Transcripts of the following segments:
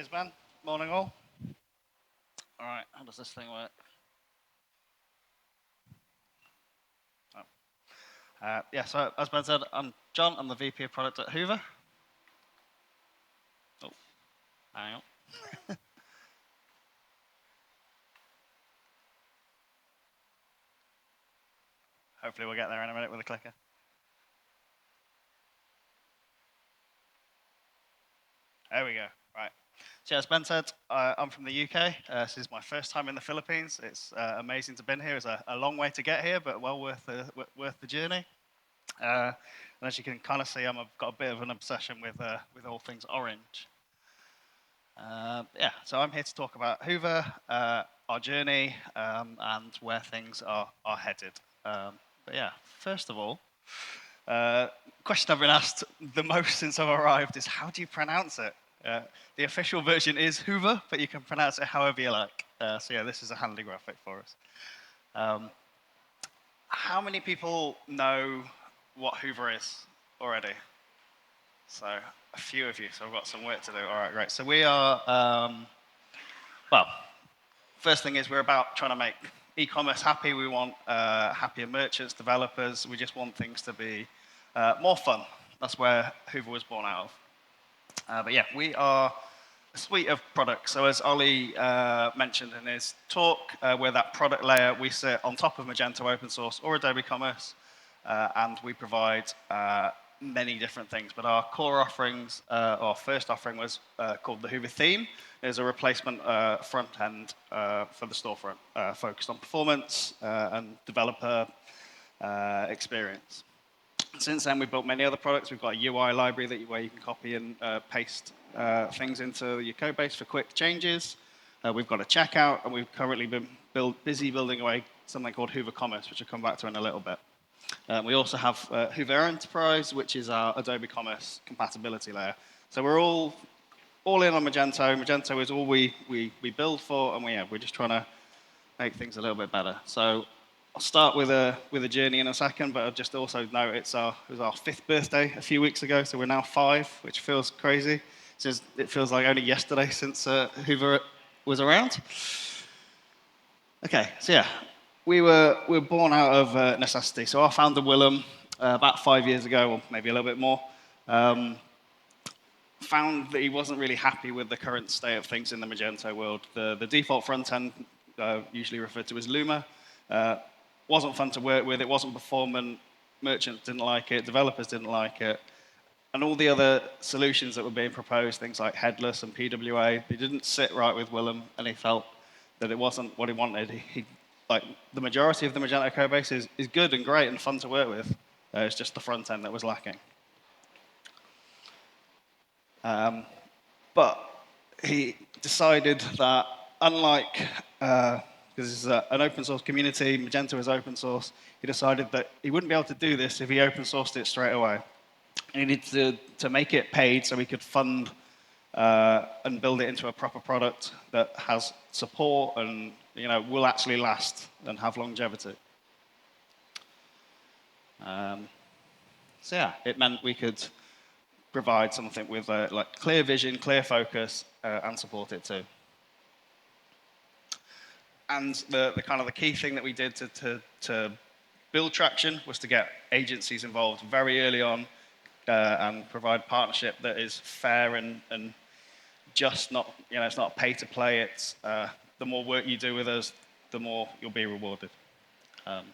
Cheers, man. Morning, all. All right, how does this thing work? Yeah, so as Ben said, I'm John. I'm the VP of Product at Hoover. Oh, hang on. Hopefully we'll get there in a minute with a clicker. There we go. Right. So as Ben said, I'm from the UK. This is my first time in the Philippines. It's amazing to be here. It's a long way to get here, but well worth the journey. And as you can kind of see, I've got a bit of an obsession with all things orange. Yeah, so I'm here to talk about Hoover, our journey, and where things are headed. But yeah, first of all, question I've been asked the most since I've arrived is how do you pronounce it? The official version is Hoover, but you can pronounce it however you like. So yeah, this is a handy graphic for us. How many people know what Hoover is already? So a few of you, so I've got some work to do. All right, great. So we are, well, first thing is we're about trying to make e-commerce happy. We want happier merchants, developers. We just want things to be more fun. That's where Hoover was born out of. But yeah, we are a suite of products. So as Ollie mentioned in his talk, we're that product layer. We sit on top of Magento open source or Adobe Commerce, and we provide many different things. But our core offerings, our first offering was called the Hyvä Theme. It's a replacement front end for the storefront, focused on performance and developer experience. Since then, we've built many other products. We've got a UI library where you can copy and paste things into your code base for quick changes. We've got a checkout, and we've currently been busy building away something called Hoover Commerce, which I'll come back to in a little bit. We also have Hoover Enterprise, which is our Adobe Commerce compatibility layer. So we're all in on Magento. Magento is all we build for, and we're just trying to make things a little bit better. So I'll start with a journey in a second, but I'll just also note it was our 5th birthday a few weeks ago, so we're now 5, which feels crazy. It feels like only yesterday since Hoover was around. Okay, so yeah, we were born out of necessity. So our founder, Willem, about 5 years ago, or maybe a little bit more, found that he wasn't really happy with the current state of things in the Magento world. The default front end, usually referred to as Luma, wasn't fun to work with. It wasn't performant. Merchants didn't like it. Developers didn't like it. And all the other solutions that were being proposed, things like headless and PWA, they didn't sit right with Willem, and he felt that it wasn't what he wanted. Like the majority of the Magento code base is good and great and fun to work with. It's just the front end that was lacking. But he decided that unlike, because this is an open source community, Magento is open source, he decided that he wouldn't be able to do this if he open sourced it straight away. He needed to make it paid so he could fund and build it into a proper product that has support and will actually last and have longevity. So yeah, it meant we could provide something with like clear vision, clear focus, and support it too. And the kind of the key thing that we did to build traction was to get agencies involved very early on and provide partnership that is fair and just not, it's not pay to play. It's the more work you do with us, the more you'll be rewarded. And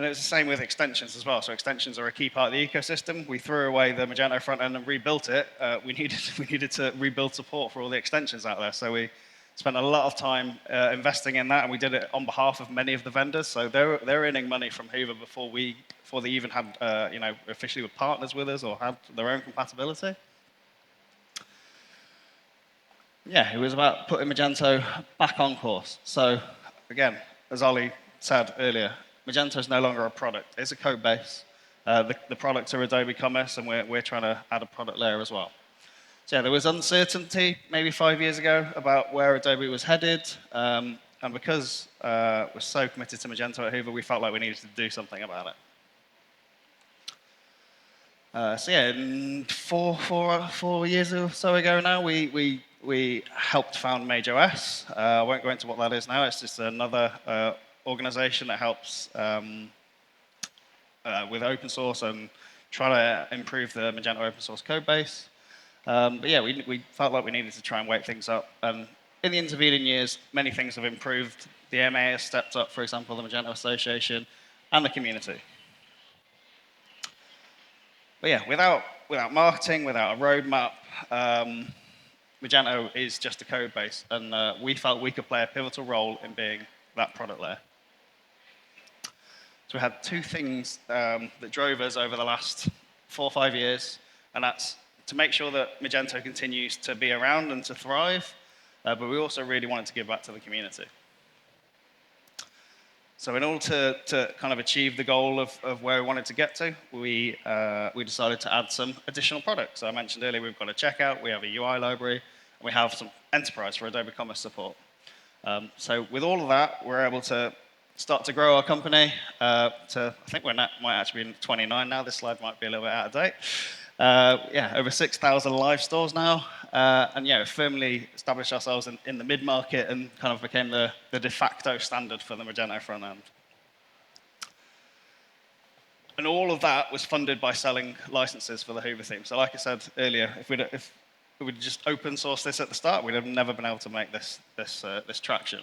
it was the same with extensions as well. So extensions are a key part of the ecosystem. We threw away the Magento front end and rebuilt it. We needed to rebuild support for all the extensions out there. So we spent a lot of time investing in that, and we did it on behalf of many of the vendors. So they're earning money from Hoover before they even had officially were partners with us or had their own compatibility. Yeah, it was about putting Magento back on course. So again, as Ollie said earlier, Magento is no longer a product. It's a code base. The products are Adobe Commerce, and we're trying to add a product layer as well. So yeah, there was uncertainty maybe 5 years ago about where Adobe was headed. And because we're so committed to Magento at Hoover, we felt like we needed to do something about it. So yeah, 4 years or so ago now, we helped found Mage-OS. I won't go into what that is now. It's just another organization that helps with open source and try to improve the Magento open source code base. But yeah, we felt like we needed to try and wake things up. And in the intervening years, many things have improved. The MA has stepped up, for example, the Magento Association and the community. But yeah, without marketing, without a roadmap, Magento is just a code base, and we felt we could play a pivotal role in being that product layer. So we had two things that drove us over the last 4 or 5 years, and that's to make sure that Magento continues to be around and to thrive, but we also really wanted to give back to the community. So in order to kind of achieve the goal of where we wanted to get to, we decided to add some additional products. So I mentioned earlier we've got a checkout, we have a UI library, and we have some enterprise for Adobe Commerce support. So with all of that, we're able to start to grow our company to, I think might actually be in 29 now. This slide might be a little bit out of date. Yeah, over 6,000 live stores now, and yeah, firmly established ourselves in the mid-market and kind of became the de facto standard for the Magento front end. And all of that was funded by selling licenses for the Hyvä Theme. So like I said earlier, if we'd just open source this at the start, we'd have never been able to make this traction.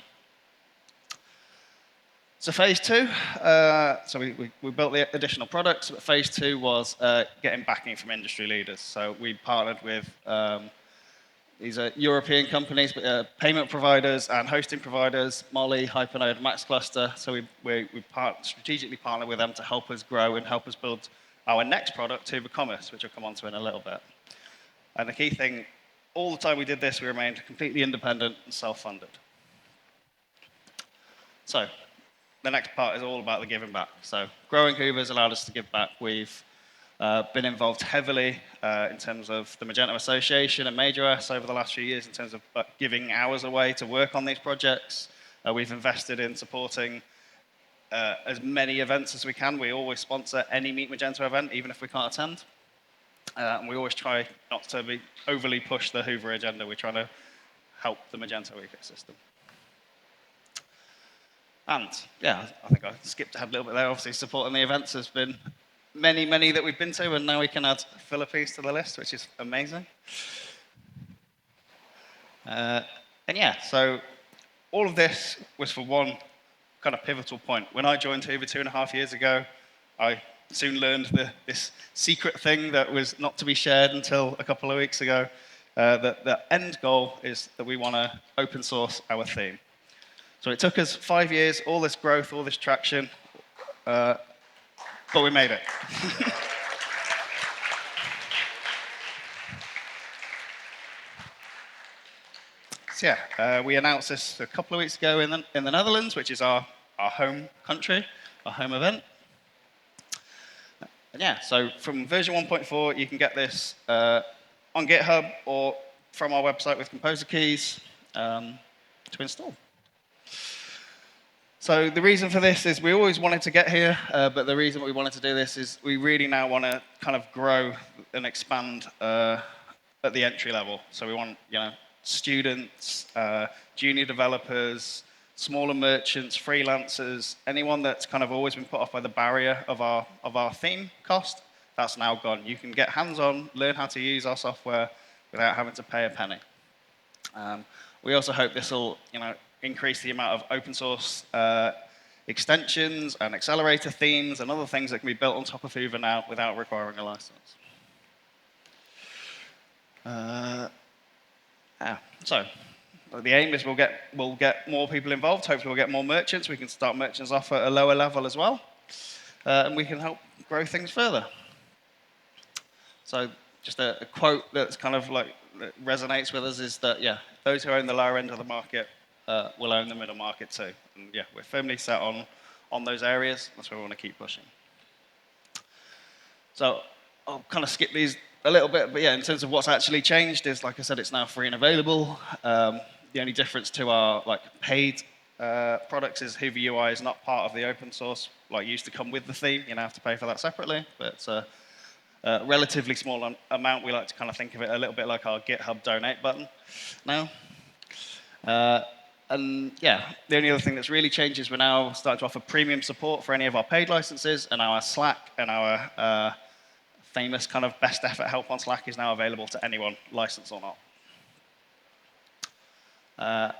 So phase 2, so we built the additional products, but phase 2 was getting backing from industry leaders. So we partnered with these are European companies, payment providers and hosting providers, Molly, Hypernode, MaxCluster. So we strategically partnered with them to help us grow and help us build our next product, Hyvä Commerce, which I'll come on to in a little bit. And the key thing, all the time we did this, we remained completely independent and self-funded. So the next part is all about the giving back. So growing Hyvä has allowed us to give back. We've been involved heavily in terms of the Magento Association and Mage-OS over the last few years in terms of giving hours away to work on these projects. We've invested in supporting as many events as we can. We always sponsor any Meet Magento event, even if we can't attend. And we always try not to be overly push the Hyvä agenda. We're trying to help the Magento ecosystem. And yeah, I think I skipped ahead a little bit there. Obviously, supporting the events has been many that we've been to, and now we can add Philippines to the list, which is amazing. And yeah, so all of this was for one kind of pivotal point. When I joined Hyvä 2.5 years ago, I soon learned this secret thing that was not to be shared until a couple of weeks ago. That the end goal is that we want to open source our theme. So it took us 5 years, all this growth, all this traction, but we made it. So yeah, we announced this a couple of weeks ago in the Netherlands, which is our home country, our home event. And yeah, so from version 1.4, you can get this on GitHub or from our website with composer keys to install. So the reason for this is we always wanted to get here, but the reason we wanted to do this is we really now want to kind of grow and expand at the entry level. So we want, students, junior developers, smaller merchants, freelancers, anyone that's kind of always been put off by the barrier of our theme cost. That's now gone. You can get hands-on, learn how to use our software without having to pay a penny. We also hope this will, increase the amount of open source extensions and accelerator themes and other things that can be built on top of Hyvä now without requiring a license. So the aim is we'll get more people involved. Hopefully we'll get more merchants. We can start merchants off at a lower level as well, and we can help grow things further. So just a quote that's kind of like that resonates with us is that those who own the lower end of the market will own the middle market too. And yeah, we're firmly set on those areas. That's where we want to keep pushing. So I'll kind of skip these a little bit, but yeah, in terms of what's actually changed is, like I said, it's now free and available. The only difference to our paid products is Hyvä UI is not part of the open source, used to come with the theme. You now have to pay for that separately, but relatively small amount. We like to kind of think of it a little bit like our GitHub donate button now. And yeah, the only other thing that's really changed is we're now starting to offer premium support for any of our paid licenses, and our Slack and our famous kind of best effort help on Slack is now available to anyone, licensed or not.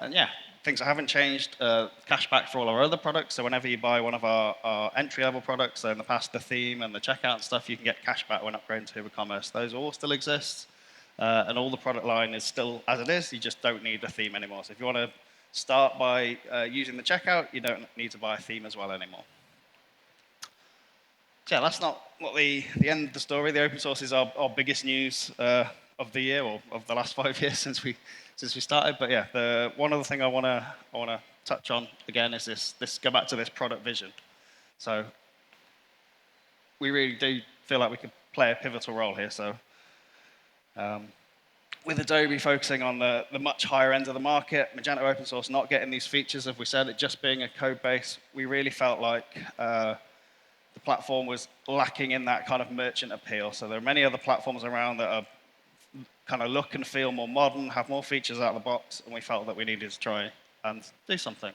And yeah, things that haven't changed, cashback for all our other products. So whenever you buy one of our entry-level products, so in the past, the theme and the checkout and stuff, you can get cashback when upgrading to Hyvä Commerce. Those all still exist. And all the product line is still as it is. You just don't need a theme anymore. So if you want to start by using the checkout, you don't need to buy a theme as well anymore. So yeah, that's not the end of the story. The open source is our biggest news of the year, or of the last 5 years since we started. But yeah, the one other thing I want to touch on again is this go back to this product vision. So we really do feel like we could play a pivotal role here. So with Adobe focusing on the much higher end of the market, Magento open source not getting these features, as we said, it just being a code base, we really felt like the platform was lacking in that kind of merchant appeal. So there are many other platforms around that are kind of look and feel more modern, have more features out of the box, and we felt that we needed to try and do something.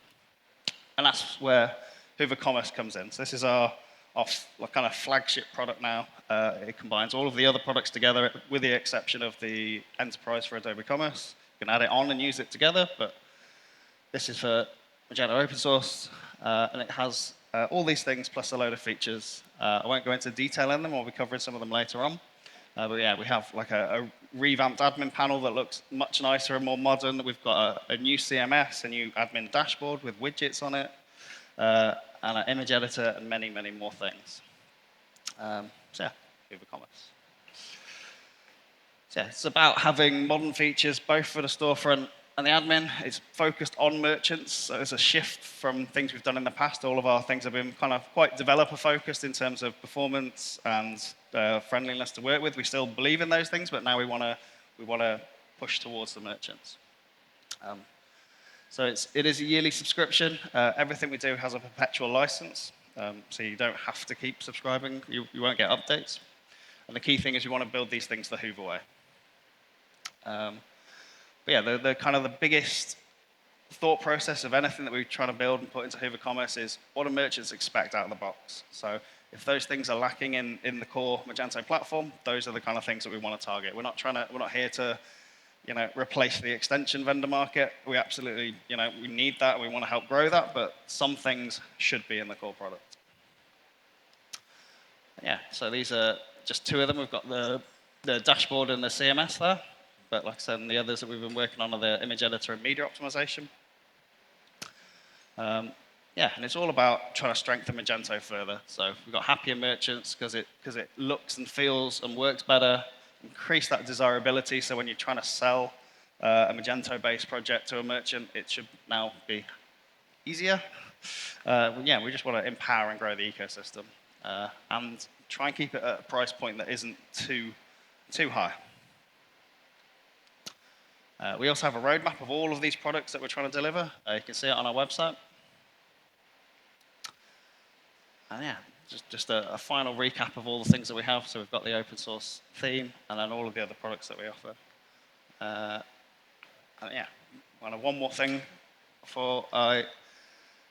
And that's where Hyvä Commerce comes in. So this is our kind of flagship product now. It combines all of the other products together, with the exception of the enterprise for Adobe Commerce. You can add it on and use it together, but this is for Magento open source, and it has all these things plus a load of features. I won't go into detail in them, we'll be covering some of them later on. But yeah, we have like a revamped admin panel that looks much nicer and more modern. We've got a new CMS, a new admin dashboard with widgets on it, and an image editor, and many, many more things. So yeah, Hyvä Commerce. So yeah, it's about having modern features both for the storefront and the admin. It's focused on merchants, so it's a shift from things we've done in the past. All of our things have been kind of quite developer-focused in terms of performance and friendliness to work with. We still believe in those things, but now we want to push towards the merchants. So it is a yearly subscription. Everything we do has a perpetual license, so you don't have to keep subscribing. You won't get updates. And the key thing is you want to build these things the Hoover way. But yeah, the kind of the biggest thought process of anything that we try to build and put into Hyvä Commerce is what do merchants expect out of the box. So if those things are lacking in the core Magento platform, those are the kind of things that we want to target. We're not here to replace the extension vendor market. We absolutely, we need that. We want to help grow that, but some things should be in the core product. Yeah, so these are just two of them. We've got the dashboard and the CMS there. But like I said, the others that we've been working on are the image editor and media optimization. Yeah, and it's all about trying to strengthen Magento further. So we've got happier merchants because it looks and feels and works better. Increase that desirability, so when you're trying to sell a Magento-based project to a merchant, it should now be easier. Yeah, we just want to empower and grow the ecosystem and try and keep it at a price point that isn't too high. We also have a roadmap of all of these products that we're trying to deliver. You can see it on our website. And yeah, just a final recap of all the things that we have. So we've got the open source theme, and then all of the other products that we offer. And yeah, one more thing before I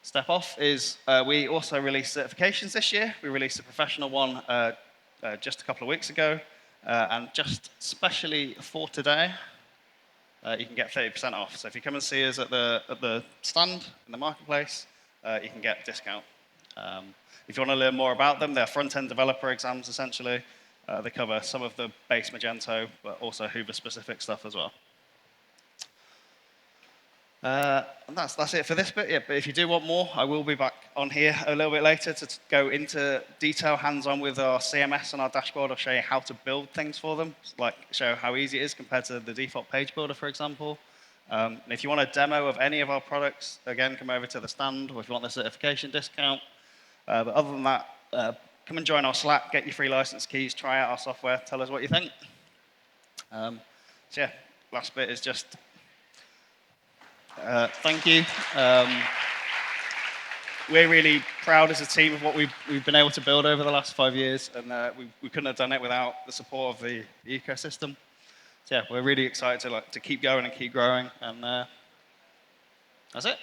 step off is we also released certifications this year. We released a professional one just a couple of weeks ago, and just specially for today, you can get 30% off. So if you come and see us at the stand in the marketplace, you can get a discount. If you want to learn more about them, they're front-end developer exams, essentially. They cover some of the base Magento, but also Hoover-specific stuff as well. And that's it for this bit. Yeah, but if you do want more, I will be back on here a little bit later to go into detail, hands-on with our CMS and our dashboard. I'll show you how to build things for them, like show how easy it is compared to the default page builder, for example. And if you want a demo of any of our products, again, come over to the stand, or if you want the certification discount. But other than that, come and join our Slack, get your free license keys, try out our software, tell us what you think. So yeah, last bit is just thank you. we're really proud as a team of what we've been able to build over the last 5 years, and we couldn't have done it without the support of the ecosystem. So yeah, we're really excited to keep going and keep growing, and that's it.